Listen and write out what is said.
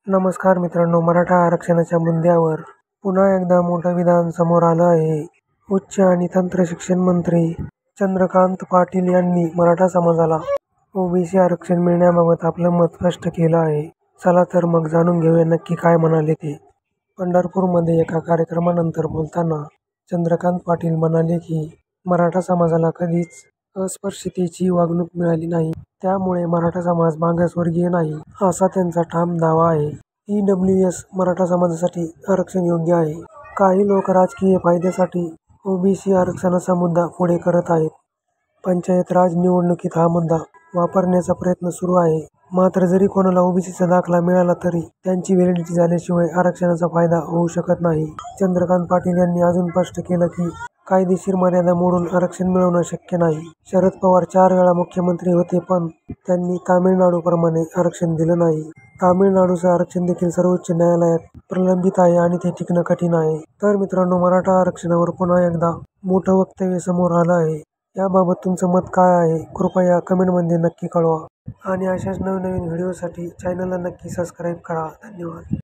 नमस्कार मित्रांनो, मराठा आरक्षणाच्या मुद्द्यावर पुन्हा एकदा मोठं विधान समोर आलं आहे. उच्च आणि तंत्र शिक्षण मंत्री चंद्रकांत पाटील यांनी मराठा समाजाला ओबीसी आरक्षण मिळण्याबाबत आपलं मत स्पष्ट केलं आहे. चला तर मग जाणून घेऊया नक्की काय म्हणाले ते. पंढरपूरमध्ये एका कार्यक्रमानंतर बोलताना चंद्रकांत पाटील म्हणाले की मराठा समाजाला कधीच अस्पृश्यतेची वागणूक मिळाली नाही, त्यामुळे मराठा समाज मागासवर्गीय नाही, असा त्यांचा ठाम दावा आहे. ईडब्ल्यूएस मराठा समाजासाठी आरक्षण योग्य आहे. काही लोक राजकीय फायद्यासाठी ओबीसी आरक्षणाचा मुद्दा पुढे करत आहेत. पंचायत राज निवडणुकीत हा मुद्दा वापरण्याचा प्रयत्न सुरू आहे. मात्र जरी कोणाला ओबीसीचा दाखला मिळाला तरी त्यांची व्हॅलिडिटी झाल्याशिवाय आरक्षणाचा फायदा होऊ शकत नाही. चंद्रकांत पाटील यांनी अजून स्पष्ट केलं की कायदेशीर मर्यादा मोडून आरक्षण मिळवणं शक्य नाही. शरद पवार 4 वेळा मुख्यमंत्री होते, पण त्यांनी तामिळनाडूप्रमाणे आरक्षण दिलं नाही. तामिळनाडूचं आरक्षण देखील सर्वोच्च न्यायालयात प्रलंबित आहे आणि ते टिकणं कठीण आहे. तर मित्रांनो, मराठा आरक्षणावर पुन्हा एकदा मोठं वक्तव्य समोर आलं आहे. याबाबत तुमचं मत काय आहे? कृपया कमेंटमध्ये नक्की कळवा. आणि अशाच नवनवीन व्हिडिओसाठी चॅनलला नक्की सबस्क्राईब करा. धन्यवाद.